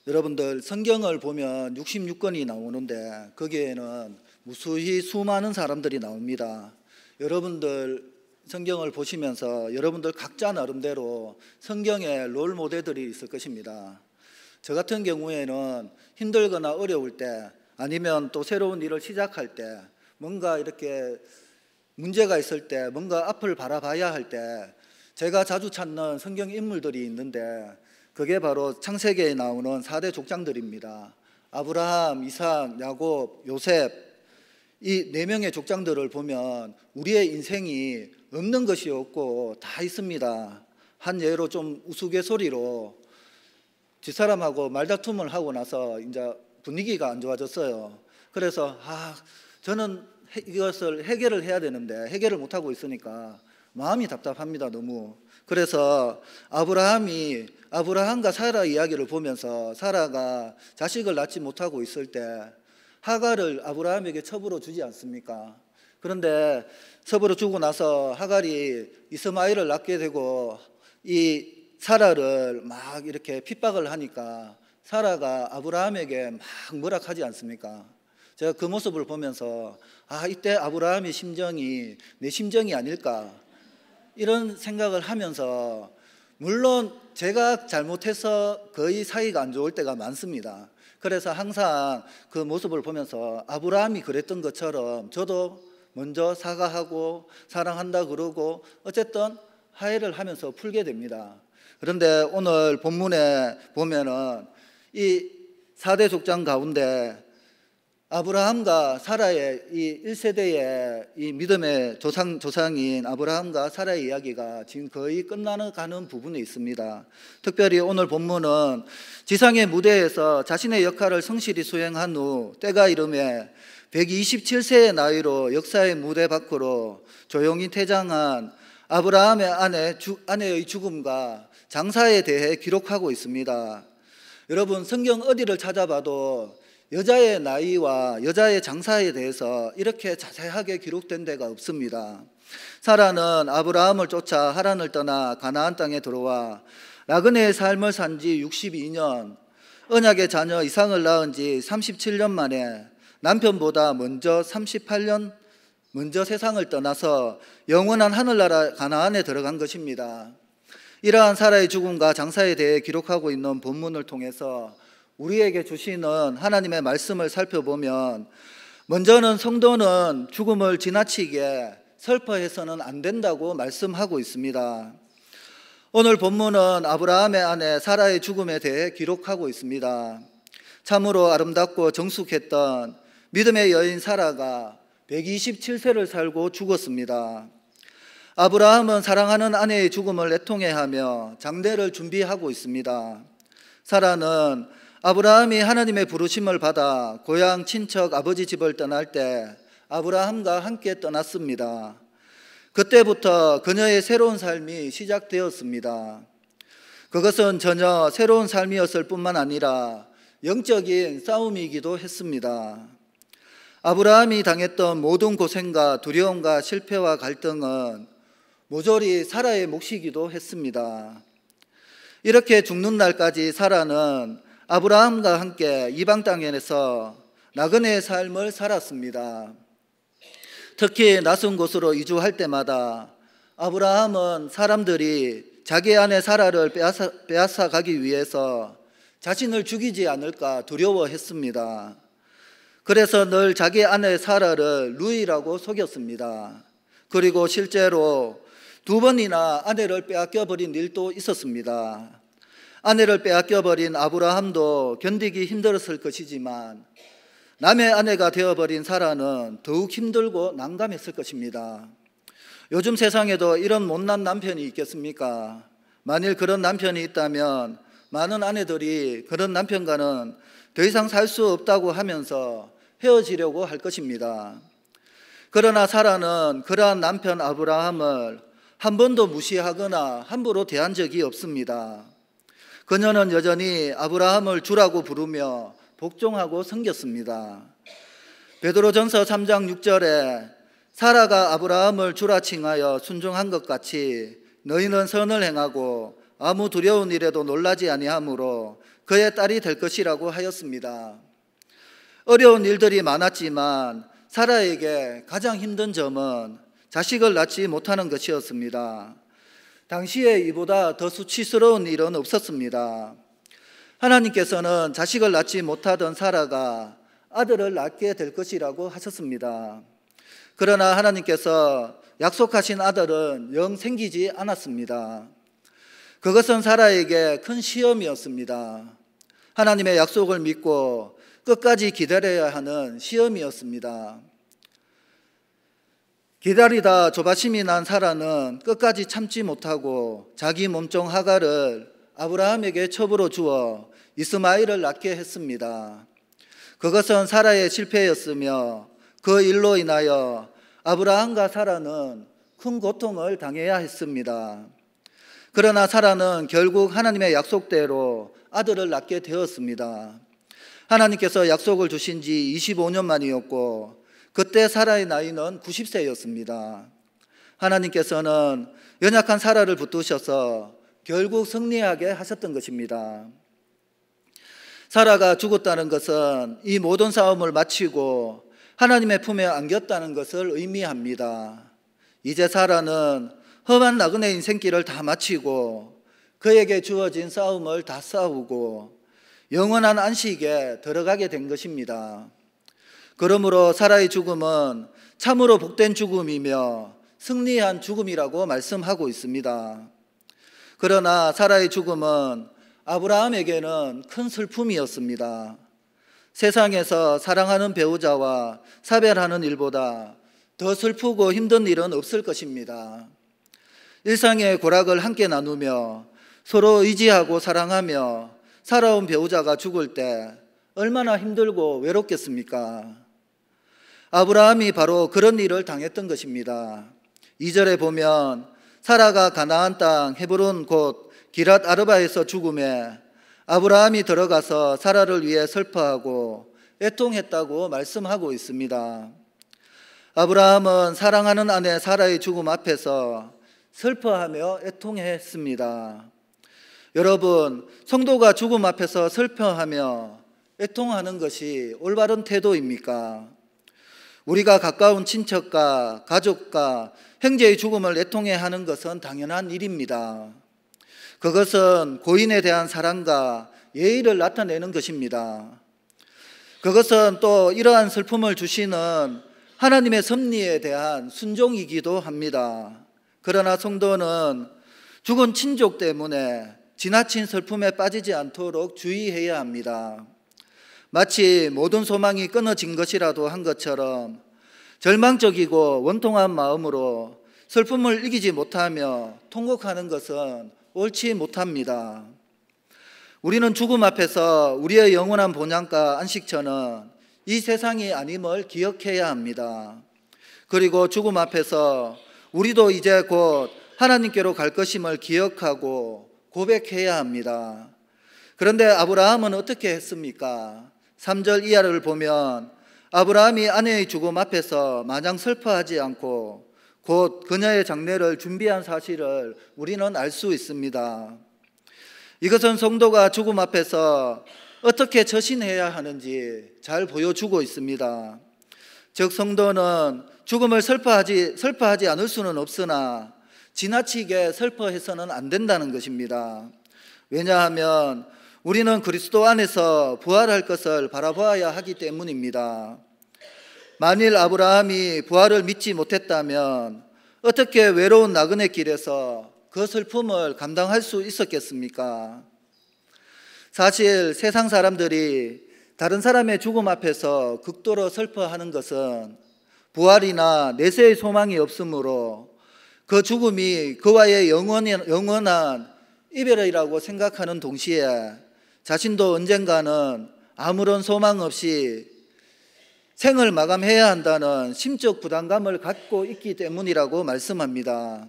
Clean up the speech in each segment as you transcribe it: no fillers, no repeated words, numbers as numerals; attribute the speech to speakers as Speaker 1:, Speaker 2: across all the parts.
Speaker 1: 여러분들 성경을 보면 66권이 나오는데 거기에는 무수히 수많은 사람들이 나옵니다. 여러분들 성경을 보시면서 여러분들 각자 나름대로 성경의 롤 모델들이 있을 것입니다. 저 같은 경우에는 힘들거나 어려울 때 아니면 또 새로운 일을 시작할 때 뭔가 이렇게 문제가 있을 때 뭔가 앞을 바라봐야 할 때 제가 자주 찾는 성경 인물들이 있는데 그게 바로 창세기에 나오는 4대 족장들입니다. 아브라함, 이삭, 야곱, 요셉, 이 4명의 족장들을 보면 우리의 인생이 없는 것이 없고 다 있습니다. 한 예로 좀 우스갯소리로 뒷사람하고 말다툼을 하고 나서 이제 분위기가 안 좋아졌어요. 그래서 저는 이것을 해결을 해야 되는데 해결을 못하고 있으니까 마음이 답답합니다. 너무. 그래서 아브라함과 사라 이야기를 보면서 사라가 자식을 낳지 못하고 있을 때 하갈을 아브라함에게 첩으로 주지 않습니까? 그런데 첩으로 주고 나서 하갈이 이스마엘을 낳게 되고 이 사라를 막 이렇게 핍박을 하니까 사라가 아브라함에게 막 뭐라 하지 않습니까? 제가 그 모습을 보면서 이때 아브라함의 심정이 내 심정이 아닐까 이런 생각을 하면서, 물론 제가 잘못해서 거의 사이가 안 좋을 때가 많습니다. 그래서 항상 그 모습을 보면서 아브라함이 그랬던 것처럼 저도 먼저 사과하고 사랑한다 그러고 어쨌든 화해를 하면서 풀게 됩니다. 그런데 오늘 본문에 보면은 이 4대 족장 가운데 아브라함과 사라의 이 1세대의 이 믿음의 조상인 아브라함과 사라의 이야기가 지금 거의 끝나가는 부분에 있습니다. 특별히 오늘 본문은 지상의 무대에서 자신의 역할을 성실히 수행한 후 때가 이름에 127세의 나이로 역사의 무대 밖으로 조용히 퇴장한 아브라함의 아내의 죽음과 장사에 대해 기록하고 있습니다. 여러분, 성경 어디를 찾아봐도 여자의 나이와 여자의 장사에 대해서 이렇게 자세하게 기록된 데가 없습니다. 사라는 아브라함을 쫓아 하란을 떠나 가나안 땅에 들어와 나그네의 삶을 산 지 62년, 언약의 자녀 이삭을 낳은 지 37년 만에 남편보다 먼저 38년 먼저 세상을 떠나서 영원한 하늘나라 가나안에 들어간 것입니다. 이러한 사라의 죽음과 장사에 대해 기록하고 있는 본문을 통해서 우리에게 주시는 하나님의 말씀을 살펴보면, 먼저는 성도는 죽음을 지나치게 슬퍼해서는 안 된다고 말씀하고 있습니다. 오늘 본문은 아브라함의 아내 사라의 죽음에 대해 기록하고 있습니다. 참으로 아름답고 정숙했던 믿음의 여인 사라가 127세를 살고 죽었습니다. 아브라함은 사랑하는 아내의 죽음을 애통해하며 장례를 준비하고 있습니다. 사라는 아브라함이 하나님의 부르심을 받아 고향 친척 아버지 집을 떠날 때 아브라함과 함께 떠났습니다. 그때부터 그녀의 새로운 삶이 시작되었습니다. 그것은 전혀 새로운 삶이었을 뿐만 아니라 영적인 싸움이기도 했습니다. 아브라함이 당했던 모든 고생과 두려움과 실패와 갈등은 모조리 사라의 몫이기도 했습니다. 이렇게 죽는 날까지 사라는 아브라함과 함께 이방 땅에서 나그네의 삶을 살았습니다. 특히 낯선 곳으로 이주할 때마다 아브라함은 사람들이 자기 아내 사라를 빼앗아 가기 위해서 자신을 죽이지 않을까 두려워했습니다. 그래서 늘 자기 아내 사라를 루이라고 속였습니다. 그리고 실제로 2번이나 아내를 빼앗겨버린 일도 있었습니다. 아내를 빼앗겨버린 아브라함도 견디기 힘들었을 것이지만 남의 아내가 되어버린 사라는 더욱 힘들고 난감했을 것입니다. 요즘 세상에도 이런 못난 남편이 있겠습니까? 만일 그런 남편이 있다면 많은 아내들이 그런 남편과는 더 이상 살 수 없다고 하면서 헤어지려고 할 것입니다. 그러나 사라는 그러한 남편 아브라함을 한 번도 무시하거나 함부로 대한 적이 없습니다. 그녀는 여전히 아브라함을 주라고 부르며 복종하고 섬겼습니다. 베드로전서 3장 6절에 사라가 아브라함을 주라 칭하여 순종한 것 같이 너희는 선을 행하고 아무 두려운 일에도 놀라지 아니하므로 그의 딸이 될 것이라고 하였습니다. 어려운 일들이 많았지만 사라에게 가장 힘든 점은 자식을 낳지 못하는 것이었습니다. 당시에 이보다 더 수치스러운 일은 없었습니다. 하나님께서는 자식을 낳지 못하던 사라가 아들을 낳게 될 것이라고 하셨습니다. 그러나 하나님께서 약속하신 아들은 영 생기지 않았습니다. 그것은 사라에게 큰 시험이었습니다. 하나님의 약속을 믿고 끝까지 기다려야 하는 시험이었습니다. 기다리다 조바심이 난 사라는 끝까지 참지 못하고 자기 몸종 하갈을 아브라함에게 첩으로 주어 이스마엘을 낳게 했습니다. 그것은 사라의 실패였으며 그 일로 인하여 아브라함과 사라는 큰 고통을 당해야 했습니다. 그러나 사라는 결국 하나님의 약속대로 아들을 낳게 되었습니다. 하나님께서 약속을 주신 지 25년 만이었고 그때 사라의 나이는 90세였습니다. 하나님께서는 연약한 사라를 붙드셔서 결국 승리하게 하셨던 것입니다. 사라가 죽었다는 것은 이 모든 싸움을 마치고 하나님의 품에 안겼다는 것을 의미합니다. 이제 사라는 험한 나그네 인생길을 다 마치고 그에게 주어진 싸움을 다 싸우고 영원한 안식에 들어가게 된 것입니다. 그러므로 사라의 죽음은 참으로 복된 죽음이며 승리한 죽음이라고 말씀하고 있습니다. 그러나 사라의 죽음은 아브라함에게는 큰 슬픔이었습니다. 세상에서 사랑하는 배우자와 사별하는 일보다 더 슬프고 힘든 일은 없을 것입니다. 일상의 고락을 함께 나누며 서로 의지하고 사랑하며 살아온 배우자가 죽을 때 얼마나 힘들고 외롭겠습니까? 아브라함이 바로 그런 일을 당했던 것입니다. 2절에 보면 사라가 가나안 땅 헤브론 곧 기랏 아르바에서 죽음에 아브라함이 들어가서 사라를 위해 슬퍼하고 애통했다고 말씀하고 있습니다. 아브라함은 사랑하는 아내 사라의 죽음 앞에서 슬퍼하며 애통했습니다. 여러분, 성도가 죽음 앞에서 슬퍼하며 애통하는 것이 올바른 태도입니까? 우리가 가까운 친척과 가족과 형제의 죽음을 애통해 하는 것은 당연한 일입니다. 그것은 고인에 대한 사랑과 예의를 나타내는 것입니다. 그것은 또 이러한 슬픔을 주시는 하나님의 섭리에 대한 순종이기도 합니다. 그러나 성도는 죽은 친족 때문에 지나친 슬픔에 빠지지 않도록 주의해야 합니다. 마치 모든 소망이 끊어진 것이라도 한 것처럼 절망적이고 원통한 마음으로 슬픔을 이기지 못하며 통곡하는 것은 옳지 못합니다. 우리는 죽음 앞에서 우리의 영원한 본향과 안식처는 이 세상이 아님을 기억해야 합니다. 그리고 죽음 앞에서 우리도 이제 곧 하나님께로 갈 것임을 기억하고 고백해야 합니다. 그런데 아브라함은 어떻게 했습니까? 3절 이하를 보면 아브라함이 아내의 죽음 앞에서 마냥 슬퍼하지 않고 곧 그녀의 장례를 준비한 사실을 우리는 알 수 있습니다. 이것은 성도가 죽음 앞에서 어떻게 처신해야 하는지 잘 보여주고 있습니다. 즉 성도는 죽음을 슬퍼하지 않을 수는 없으나 지나치게 슬퍼해서는 안 된다는 것입니다. 왜냐하면 우리는 그리스도 안에서 부활할 것을 바라보아야 하기 때문입니다. 만일 아브라함이 부활을 믿지 못했다면 어떻게 외로운 나그네 길에서 그 슬픔을 감당할 수 있었겠습니까? 사실 세상 사람들이 다른 사람의 죽음 앞에서 극도로 슬퍼하는 것은 부활이나 내세의 소망이 없으므로 그 죽음이 그와의 영원한 이별이라고 생각하는 동시에 자신도 언젠가는 아무런 소망 없이 생을 마감해야 한다는 심적 부담감을 갖고 있기 때문이라고 말씀합니다.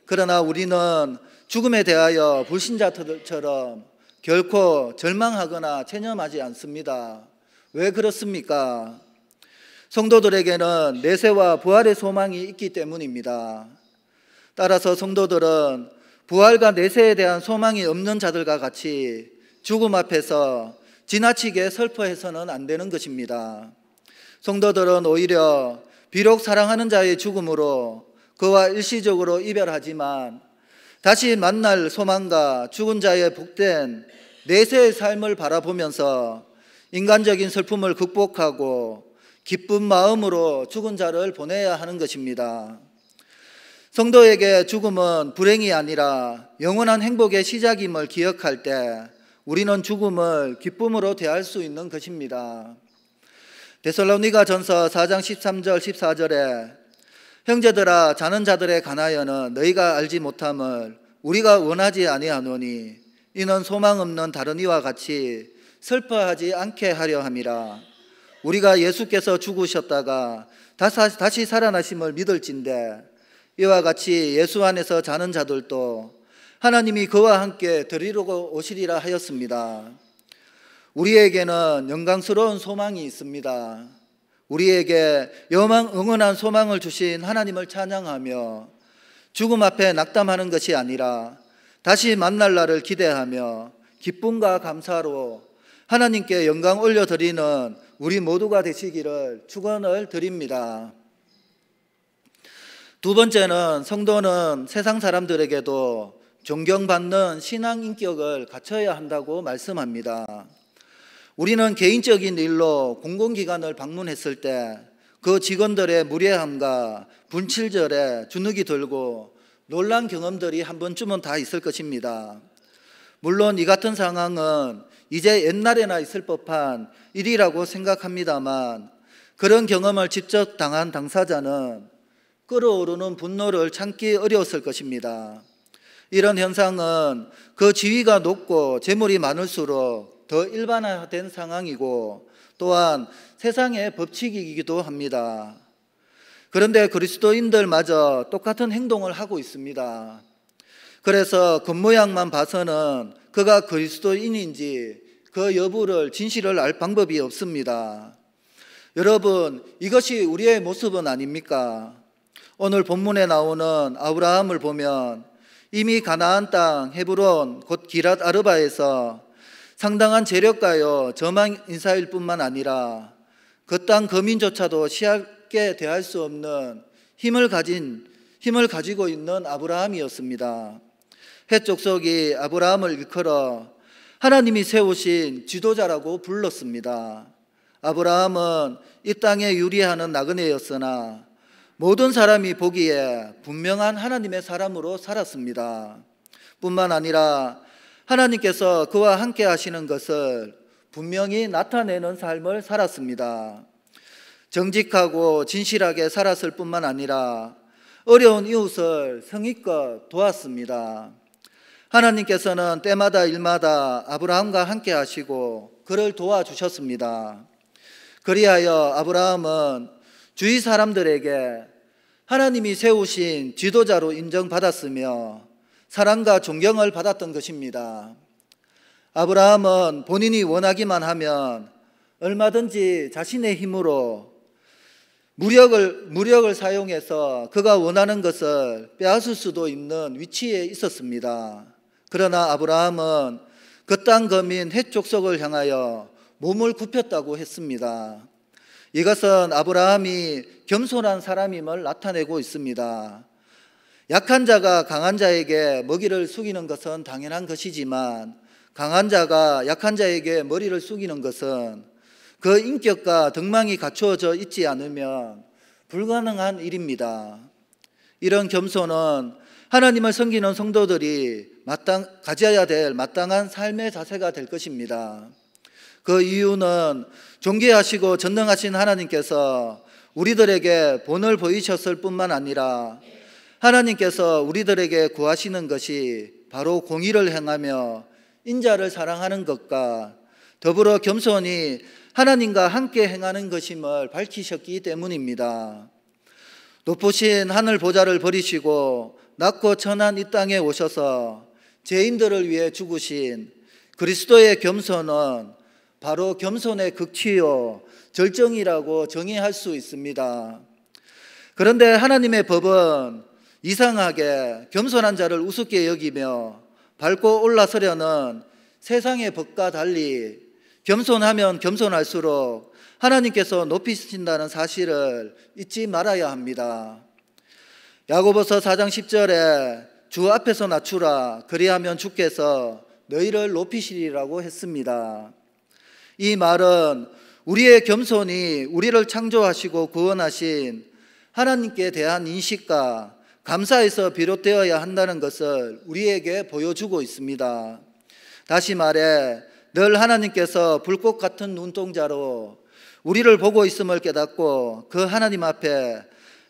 Speaker 1: 그러나 우리는 죽음에 대하여 불신자들처럼 결코 절망하거나 체념하지 않습니다. 왜 그렇습니까? 성도들에게는 내세와 부활의 소망이 있기 때문입니다. 따라서 성도들은 부활과 내세에 대한 소망이 없는 자들과 같이 죽음 앞에서 지나치게 슬퍼해서는 안 되는 것입니다. 성도들은 오히려 비록 사랑하는 자의 죽음으로 그와 일시적으로 이별하지만 다시 만날 소망과 죽은 자의 복된 내세의 삶을 바라보면서 인간적인 슬픔을 극복하고 기쁜 마음으로 죽은 자를 보내야 하는 것입니다. 성도에게 죽음은 불행이 아니라 영원한 행복의 시작임을 기억할 때 우리는 죽음을 기쁨으로 대할 수 있는 것입니다. 데살로니가 전서 4장 13절 14절에 형제들아 자는 자들에 관하여는 너희가 알지 못함을 우리가 원하지 아니하노니 이는 소망 없는 다른 이와 같이 슬퍼하지 않게 하려 함이라. 우리가 예수께서 죽으셨다가 다시 살아나심을 믿을진대 이와 같이 예수 안에서 자는 자들도 하나님이 그와 함께 데리러 오시리라 하였습니다. 우리에게는 영광스러운 소망이 있습니다. 우리에게 영원한 소망을 주신 하나님을 찬양하며 죽음 앞에 낙담하는 것이 아니라 다시 만날 날을 기대하며 기쁨과 감사로 하나님께 영광 올려드리는 우리 모두가 되시기를 축원을 드립니다. 두 번째는 성도는 세상 사람들에게도 존경받는 신앙 인격을 갖춰야 한다고 말씀합니다. 우리는 개인적인 일로 공공기관을 방문했을 때 그 직원들의 무례함과 분칠절에 주눅이 들고 놀란 경험들이 한 번쯤은 다 있을 것입니다. 물론 이 같은 상황은 이제 옛날에나 있을 법한 일이라고 생각합니다만 그런 경험을 직접 당한 당사자는 끓어오르는 분노를 참기 어려웠을 것입니다. 이런 현상은 그 지위가 높고 재물이 많을수록 더 일반화된 상황이고 또한 세상의 법칙이기도 합니다. 그런데 그리스도인들마저 똑같은 행동을 하고 있습니다. 그래서 겉모양만 봐서는 그가 그리스도인인지 그 여부를 진실을 알 방법이 없습니다. 여러분, 이것이 우리의 모습은 아닙니까? 오늘 본문에 나오는 아브라함을 보면 이미 가나안 땅 헤브론 곧 기랏 아르바에서 상당한 재력가요 저망 인사일 뿐만 아니라 그 땅 거민조차도 쉽게 대할 수 없는 힘을 가지고 있는 아브라함이었습니다. 헷 족속이 아브라함을 일컬어 하나님이 세우신 지도자라고 불렀습니다. 아브라함은 이 땅에 유리하는 나그네였으나 모든 사람이 보기에 분명한 하나님의 사람으로 살았습니다. 뿐만 아니라 하나님께서 그와 함께 하시는 것을 분명히 나타내는 삶을 살았습니다. 정직하고 진실하게 살았을 뿐만 아니라 어려운 이웃을 성의껏 도왔습니다. 하나님께서는 때마다 일마다 아브라함과 함께 하시고 그를 도와주셨습니다. 그리하여 아브라함은 주위 사람들에게 하나님이 세우신 지도자로 인정받았으며 사랑과 존경을 받았던 것입니다. 아브라함은 본인이 원하기만 하면 얼마든지 자신의 힘으로 무력을 사용해서 그가 원하는 것을 빼앗을 수도 있는 위치에 있었습니다. 그러나 아브라함은 그 땅 거민 헷 족속을 향하여 몸을 굽혔다고 했습니다. 이것은 아브라함이 겸손한 사람임을 나타내고 있습니다. 약한 자가 강한 자에게 먹이를 숙이는 것은 당연한 것이지만 강한 자가 약한 자에게 머리를 숙이는 것은 그 인격과 덕망이 갖추어져 있지 않으면 불가능한 일입니다. 이런 겸손은 하나님을 섬기는 성도들이 가져야 될 마땅한 삶의 자세가 될 것입니다. 그 이유는 존귀하시고 전능하신 하나님께서 우리들에게 본을 보이셨을 뿐만 아니라 하나님께서 우리들에게 구하시는 것이 바로 공의를 행하며 인자를 사랑하는 것과 더불어 겸손히 하나님과 함께 행하는 것임을 밝히셨기 때문입니다. 높으신 하늘 보좌를 버리시고 낮고 천한 이 땅에 오셔서 죄인들을 위해 죽으신 그리스도의 겸손은 바로 겸손의 극치요 절정이라고 정의할 수 있습니다. 그런데 하나님의 법은 이상하게 겸손한 자를 우습게 여기며 밟고 올라서려는 세상의 법과 달리 겸손하면 겸손할수록 하나님께서 높이신다는 사실을 잊지 말아야 합니다. 야고보서 4장 10절에 주 앞에서 낮추라 그리하면 주께서 너희를 높이시리라고 했습니다. 이 말은 우리의 겸손이 우리를 창조하시고 구원하신 하나님께 대한 인식과 감사에서 비롯되어야 한다는 것을 우리에게 보여주고 있습니다. 다시 말해 늘 하나님께서 불꽃 같은 눈동자로 우리를 보고 있음을 깨닫고 그 하나님 앞에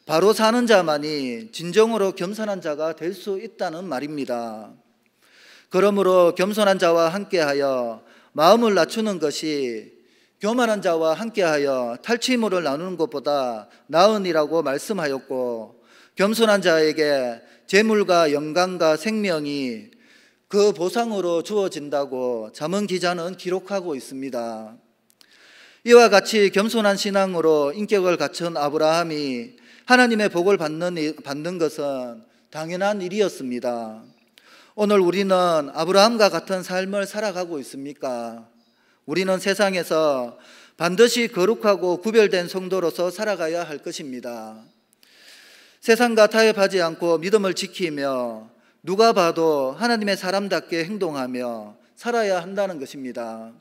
Speaker 1: 바로 사는 자만이 진정으로 겸손한 자가 될 수 있다는 말입니다. 그러므로 겸손한 자와 함께하여 마음을 낮추는 것이 교만한 자와 함께하여 탈취물을 나누는 것보다 나으니라고 말씀하였고, 겸손한 자에게 재물과 영광과 생명이 그 보상으로 주어진다고 잠언 기자는 기록하고 있습니다. 이와 같이 겸손한 신앙으로 인격을 갖춘 아브라함이 하나님의 복을 받는 것은 당연한 일이었습니다. 오늘 우리는 아브라함과 같은 삶을 살아가고 있습니까? 우리는 세상에서 반드시 거룩하고 구별된 성도로서 살아가야 할 것입니다. 세상과 타협하지 않고 믿음을 지키며 누가 봐도 하나님의 사람답게 행동하며 살아야 한다는 것입니다.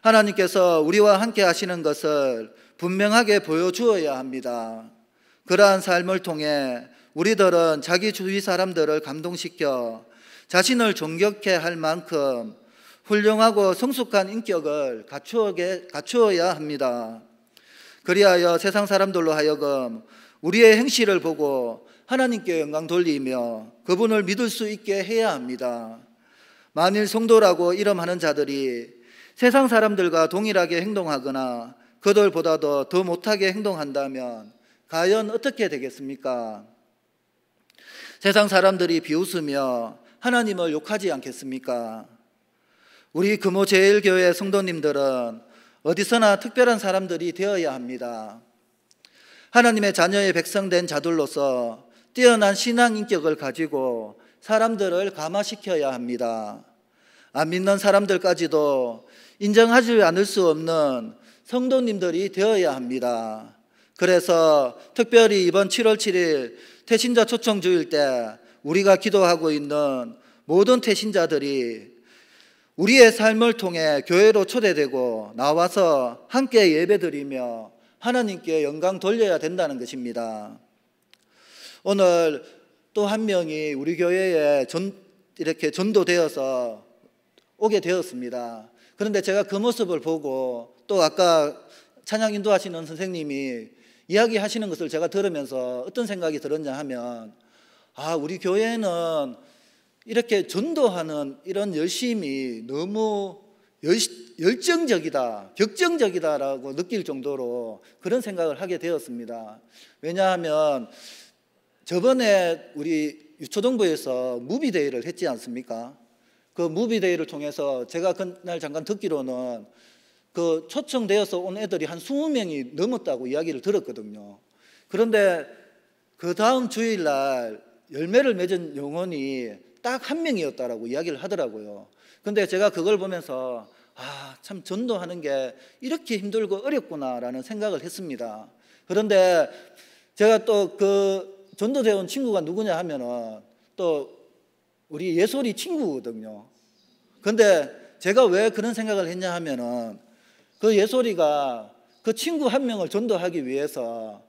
Speaker 1: 하나님께서 우리와 함께 하시는 것을 분명하게 보여주어야 합니다. 그러한 삶을 통해 우리들은 자기 주위 사람들을 감동시켜 자신을 존경케 할 만큼 훌륭하고 성숙한 인격을 갖추어야 합니다. 그리하여 세상 사람들로 하여금 우리의 행실을 보고 하나님께 영광 돌리며 그분을 믿을 수 있게 해야 합니다. 만일 성도라고 이름하는 자들이 세상 사람들과 동일하게 행동하거나 그들보다도 더 못하게 행동한다면 과연 어떻게 되겠습니까? 세상 사람들이 비웃으며 하나님을 욕하지 않겠습니까? 우리 금호제일교회 성도님들은 어디서나 특별한 사람들이 되어야 합니다. 하나님의 자녀의 백성된 자들로서 뛰어난 신앙 인격을 가지고 사람들을 감화시켜야 합니다. 안 믿는 사람들까지도 인정하지 않을 수 없는 성도님들이 되어야 합니다. 그래서 특별히 이번 7월 7일 태신자 초청 주일 때 우리가 기도하고 있는 모든 태신자들이 우리의 삶을 통해 교회로 초대되고 나와서 함께 예배드리며 하나님께 영광 돌려야 된다는 것입니다. 오늘 또 한 명이 우리 교회에 이렇게 전도되어서 오게 되었습니다. 그런데 제가 그 모습을 보고 또 아까 찬양 인도하시는 선생님이 이야기하시는 것을 제가 들으면서 어떤 생각이 들었냐 하면, 우리 교회는 이렇게 전도하는 이런 열심이 너무 열정적이다, 격정적이다라고 느낄 정도로 그런 생각을 하게 되었습니다. 왜냐하면 저번에 우리 유초동부에서 무비데이를 했지 않습니까? 그 무비데이를 통해서 제가 그날 잠깐 듣기로는 그 초청되어서 온 애들이 한 20명이 넘었다고 이야기를 들었거든요. 그런데 그 다음 주일날 열매를 맺은 영혼이 딱 한 명이었다라고 이야기를 하더라고요. 근데 제가 그걸 보면서 참 전도하는 게 이렇게 힘들고 어렵구나라는 생각을 했습니다. 그런데 제가 또 그 전도되어 온 친구가 누구냐 하면은 또 우리 예솔이 친구거든요. 근데 제가 왜 그런 생각을 했냐 하면은 그 예솔이가 그 친구 한 명을 전도하기 위해서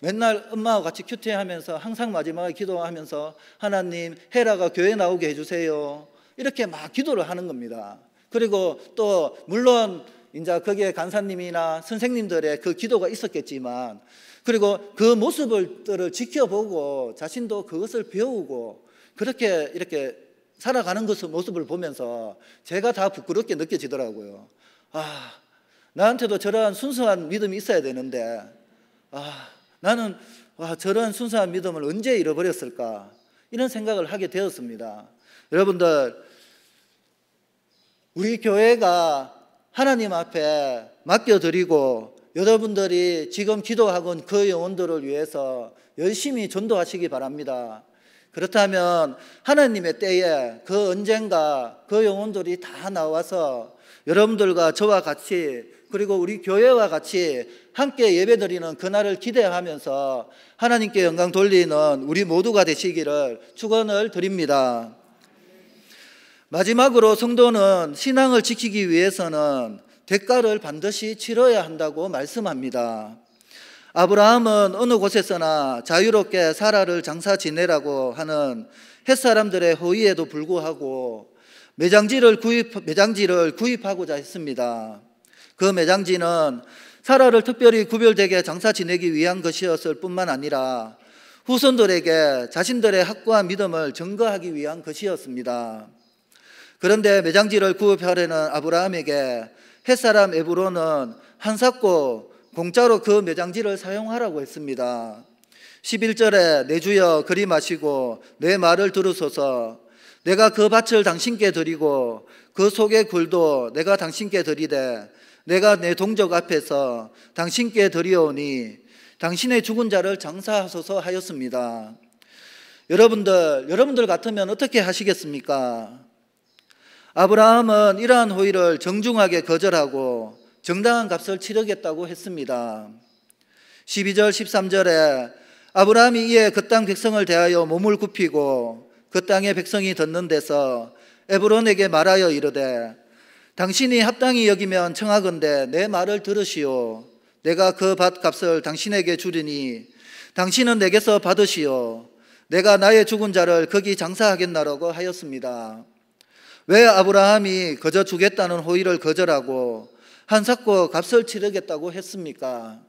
Speaker 1: 맨날 엄마와 같이 큐티하면서 항상 마지막에 기도하면서 하나님 헤라가 교회 나오게 해주세요 이렇게 막 기도를 하는 겁니다. 그리고 또 물론 이제 거기에 간사님이나 선생님들의 그 기도가 있었겠지만, 그리고 그 모습을 지켜보고 자신도 그것을 배우고 그렇게 이렇게 살아가는 모습을 보면서 제가 다 부끄럽게 느껴지더라고요. 나한테도 저러한 순수한 믿음이 있어야 되는데 나는 저런 순수한 믿음을 언제 잃어버렸을까, 이런 생각을 하게 되었습니다. 여러분들, 우리 교회가 하나님 앞에 맡겨드리고 여러분들이 지금 기도하고 그 영혼들을 위해서 열심히 전도하시기 바랍니다. 그렇다면 하나님의 때에 그 언젠가 그 영혼들이 다 나와서 여러분들과 저와 같이 그리고 우리 교회와 같이 함께 예배드리는 그날을 기대하면서 하나님께 영광 돌리는 우리 모두가 되시기를 축원을 드립니다. 마지막으로 성도는 신앙을 지키기 위해서는 대가를 반드시 치러야 한다고 말씀합니다. 아브라함은 어느 곳에서나 자유롭게 사라를 장사 지내라고 하는 햇사람들의 호의에도 불구하고 매장지를 구입하고자 했습니다. 그 매장지는 사라를 특별히 구별되게 장사 지내기 위한 것이었을 뿐만 아니라 후손들에게 자신들의 학과 믿음을 증거하기 위한 것이었습니다. 그런데 매장지를 구입하려는 아브라함에게 햇사람 에브론은 한사코 공짜로 그 매장지를 사용하라고 했습니다. 11절에 내 주여 그리 마시고 내 말을 들으소서. 내가 그 밭을 당신께 드리고 그 속의 굴도 내가 당신께 드리되 내가 내 동족 앞에서 당신께 드리오니 당신의 죽은 자를 장사하소서 하였습니다. 여러분들 같으면 어떻게 하시겠습니까? 아브라함은 이러한 호의를 정중하게 거절하고 정당한 값을 치르겠다고 했습니다. 12절 13절에 아브라함이 이에 그 땅 백성을 대하여 몸을 굽히고 그 땅의 백성이 듣는 데서 에브론에게 말하여 이르되 당신이 합당히 여기면 청하건대 내 말을 들으시오. 내가 그 밭값을 당신에게 주리니 당신은 내게서 받으시오. 내가 나의 죽은 자를 거기 장사하겠나라고 하였습니다. 왜 아브라함이 거저 주겠다는 호의를 거절하고 한사코 값을 치르겠다고 했습니까?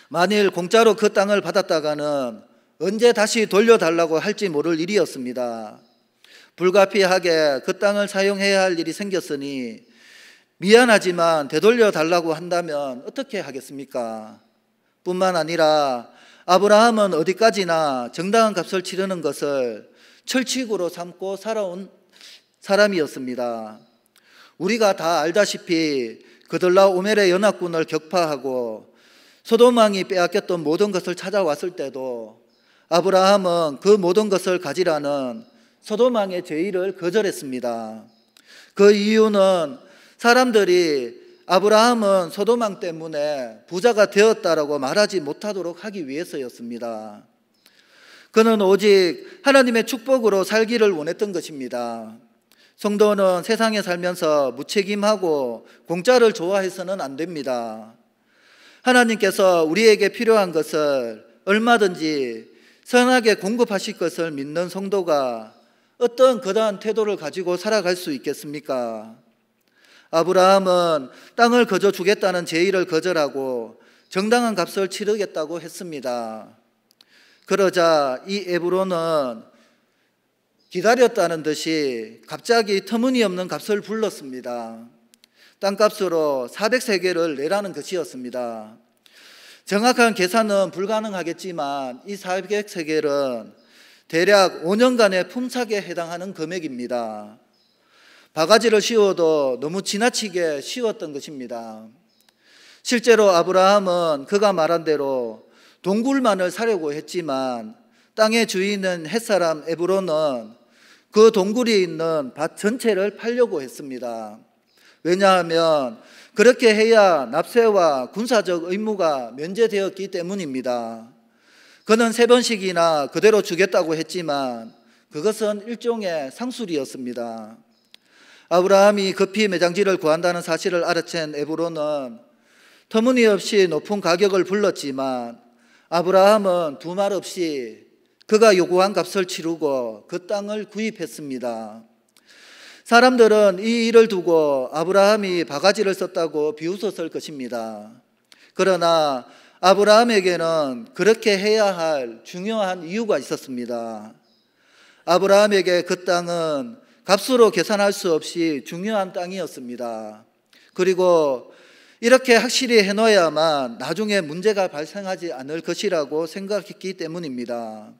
Speaker 1: 만일 공짜로 그 땅을 받았다가는 언제 다시 돌려달라고 할지 모를 일이었습니다. 불가피하게 그 땅을 사용해야 할 일이 생겼으니 미안하지만 되돌려 달라고 한다면 어떻게 하겠습니까? 뿐만 아니라 아브라함은 어디까지나 정당한 값을 치르는 것을 철칙으로 삼고 살아온 사람이었습니다. 우리가 다 알다시피 그들라 오멜의 연합군을 격파하고 소돔 왕이 빼앗겼던 모든 것을 찾아왔을 때도 아브라함은 그 모든 것을 가지라는 소돔 왕의 제의를 거절했습니다. 그 이유는 사람들이 아브라함은 소돔 왕 때문에 부자가 되었다라고 말하지 못하도록 하기 위해서였습니다. 그는 오직 하나님의 축복으로 살기를 원했던 것입니다. 성도는 세상에 살면서 무책임하고 공짜를 좋아해서는 안 됩니다. 하나님께서 우리에게 필요한 것을 얼마든지 선하게 공급하실 것을 믿는 성도가 어떤 거대한 태도를 가지고 살아갈 수 있겠습니까? 아브라함은 땅을 거저 주겠다는 제의를 거절하고 정당한 값을 치르겠다고 했습니다. 그러자 이 에브론은 기다렸다는 듯이 갑자기 터무니없는 값을 불렀습니다. 땅값으로 400세겔을 내라는 것이었습니다. 정확한 계산은 불가능하겠지만 이 400세겔은 대략 5년간의 품삯에 해당하는 금액입니다. 바가지를 씌워도 너무 지나치게 씌웠던 것입니다. 실제로 아브라함은 그가 말한 대로 동굴만을 사려고 했지만 땅의 주인은 햇사람 에브론은 그 동굴이 있는 밭 전체를 팔려고 했습니다. 왜냐하면 그렇게 해야 납세와 군사적 의무가 면제되었기 때문입니다. 그는 3번씩이나 그대로 주겠다고 했지만 그것은 일종의 상술이었습니다. 아브라함이 급히 매장지를 구한다는 사실을 알아챈 에브론은 터무니없이 높은 가격을 불렀지만 아브라함은 두말 없이 그가 요구한 값을 치르고 그 땅을 구입했습니다. 사람들은 이 일을 두고 아브라함이 바가지를 썼다고 비웃었을 것입니다. 그러나 아브라함에게는 그렇게 해야 할 중요한 이유가 있었습니다. 아브라함에게 그 땅은 값으로 계산할 수 없이 중요한 땅이었습니다. 그리고 이렇게 확실히 해놓아야만 나중에 문제가 발생하지 않을 것이라고 생각했기 때문입니다.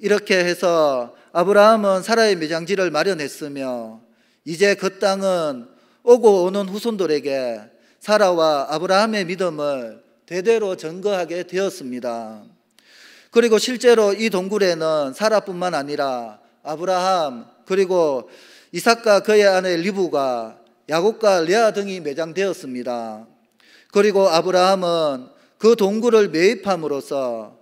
Speaker 1: 이렇게 해서 아브라함은 사라의 매장지를 마련했으며 이제 그 땅은 오고 오는 후손들에게 사라와 아브라함의 믿음을 대대로 증거하게 되었습니다. 그리고 실제로 이 동굴에는 사라뿐만 아니라 아브라함, 그리고 이삭과 그의 아내 리브가, 야곱과 레아 등이 매장되었습니다. 그리고 아브라함은 그 동굴을 매입함으로써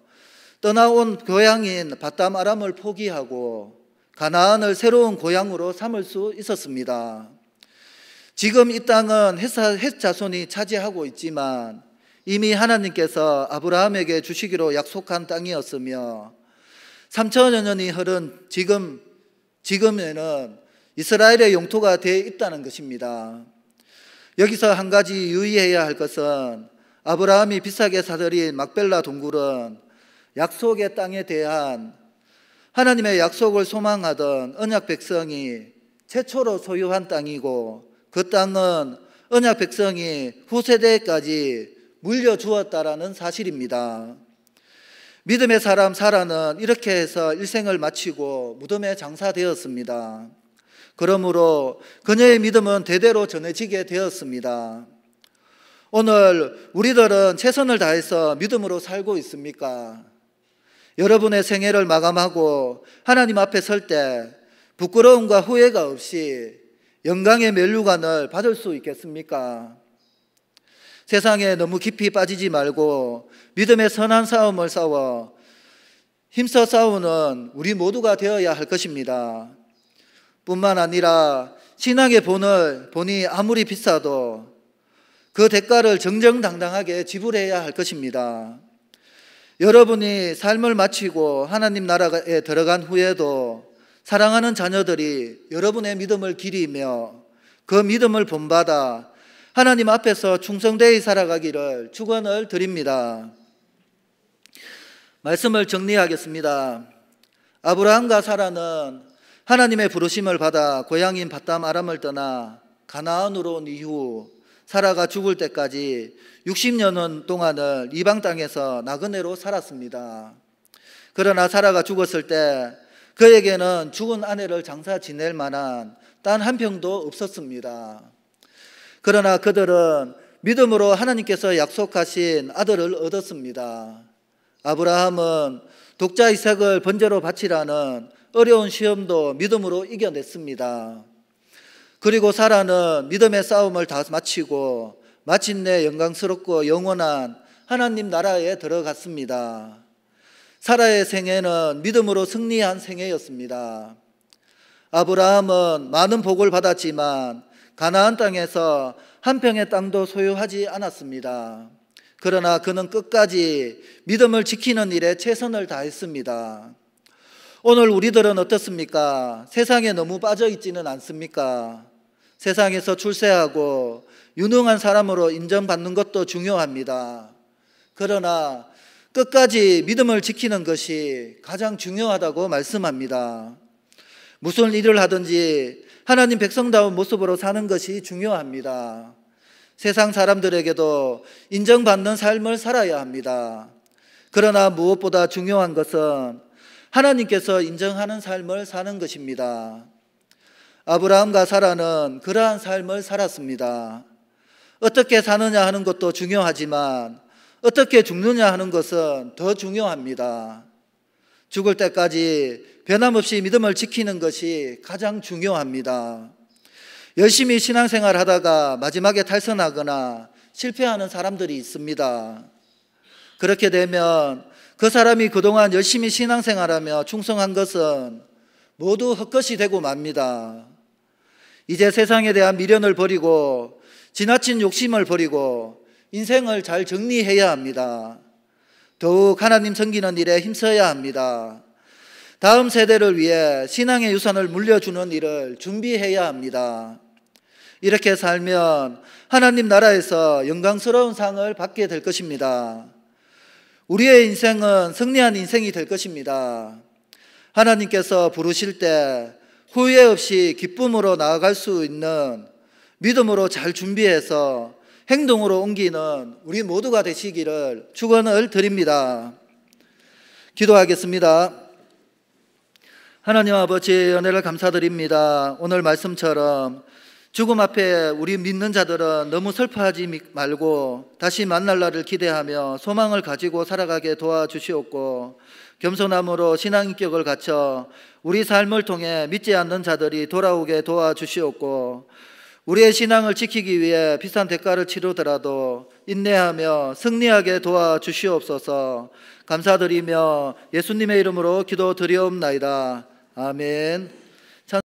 Speaker 1: 떠나온 고향인 밧담 아람을 포기하고 가나안을 새로운 고향으로 삼을 수 있었습니다. 지금 이 땅은 헷 자손이 차지하고 있지만 이미 하나님께서 아브라함에게 주시기로 약속한 땅이었으며 3천여 년이 흐른 지금에는 이스라엘의 영토가 되어 있다는 것입니다. 여기서 한 가지 유의해야 할 것은 아브라함이 비싸게 사들인 막벨라 동굴은 약속의 땅에 대한 하나님의 약속을 소망하던 언약 백성이 최초로 소유한 땅이고, 그 땅은 언약 백성이 후세대까지 물려주었다라는 사실입니다. 믿음의 사람 사라는 이렇게 해서 일생을 마치고 무덤에 장사되었습니다. 그러므로 그녀의 믿음은 대대로 전해지게 되었습니다. 오늘 우리들은 최선을 다해서 믿음으로 살고 있습니까? 여러분의 생애를 마감하고 하나님 앞에 설 때 부끄러움과 후회가 없이 영광의 면류관을 받을 수 있겠습니까? 세상에 너무 깊이 빠지지 말고 믿음의 선한 싸움을 싸워 힘써 싸우는 우리 모두가 되어야 할 것입니다. 뿐만 아니라 신앙의 본이 아무리 비싸도 그 대가를 정정당당하게 지불해야 할 것입니다. 여러분이 삶을 마치고 하나님 나라에 들어간 후에도 사랑하는 자녀들이 여러분의 믿음을 기리며 그 믿음을 본받아 하나님 앞에서 충성되이 살아가기를 축원을 드립니다. 말씀을 정리하겠습니다. 아브라함과 사라는 하나님의 부르심을 받아 고향인 밧담 아람을 떠나 가나안으로 온 이후 사라가 죽을 때까지 60년 동안을 이방 땅에서 나그네로 살았습니다. 그러나 사라가 죽었을 때 그에게는 죽은 아내를 장사 지낼 만한 단 한 평도 없었습니다. 그러나 그들은 믿음으로 하나님께서 약속하신 아들을 얻었습니다. 아브라함은 독자 이삭을 번제로 바치라는 어려운 시험도 믿음으로 이겨냈습니다. 그리고 사라는 믿음의 싸움을 다 마치고 마침내 영광스럽고 영원한 하나님 나라에 들어갔습니다. 사라의 생애는 믿음으로 승리한 생애였습니다. 아브라함은 많은 복을 받았지만 가나안 땅에서 한 평의 땅도 소유하지 않았습니다. 그러나 그는 끝까지 믿음을 지키는 일에 최선을 다했습니다. 오늘 우리들은 어떻습니까? 세상에 너무 빠져 있지는 않습니까? 세상에서 출세하고 유능한 사람으로 인정받는 것도 중요합니다. 그러나 끝까지 믿음을 지키는 것이 가장 중요하다고 말씀합니다. 무슨 일을 하든지 하나님 백성다운 모습으로 사는 것이 중요합니다. 세상 사람들에게도 인정받는 삶을 살아야 합니다. 그러나 무엇보다 중요한 것은 하나님께서 인정하는 삶을 사는 것입니다. 아브라함과 사라는 그러한 삶을 살았습니다. 어떻게 사느냐 하는 것도 중요하지만 어떻게 죽느냐 하는 것은 더 중요합니다. 죽을 때까지 변함없이 믿음을 지키는 것이 가장 중요합니다. 열심히 신앙생활 하다가 마지막에 탈선하거나 실패하는 사람들이 있습니다. 그렇게 되면 그 사람이 그동안 열심히 신앙생활하며 충성한 것은 모두 헛것이 되고 맙니다. 이제 세상에 대한 미련을 버리고 지나친 욕심을 버리고 인생을 잘 정리해야 합니다. 더욱 하나님 섬기는 일에 힘써야 합니다. 다음 세대를 위해 신앙의 유산을 물려주는 일을 준비해야 합니다. 이렇게 살면 하나님 나라에서 영광스러운 상을 받게 될 것입니다. 우리의 인생은 승리한 인생이 될 것입니다. 하나님께서 부르실 때 후회 없이 기쁨으로 나아갈 수 있는 믿음으로 잘 준비해서 행동으로 옮기는 우리 모두가 되시기를 축원을 드립니다. 기도하겠습니다. 하나님 아버지의 은혜를 감사드립니다. 오늘 말씀처럼 죽음 앞에 우리 믿는 자들은 너무 슬퍼하지 말고 다시 만날 날을 기대하며 소망을 가지고 살아가게 도와주시옵고, 겸손함으로 신앙 인격을 갖춰 우리 삶을 통해 믿지 않는 자들이 돌아오게 도와주시옵고, 우리의 신앙을 지키기 위해 비싼 대가를 치르더라도 인내하며 승리하게 도와주시옵소서. 감사드리며 예수님의 이름으로 기도드리옵나이다. 아멘.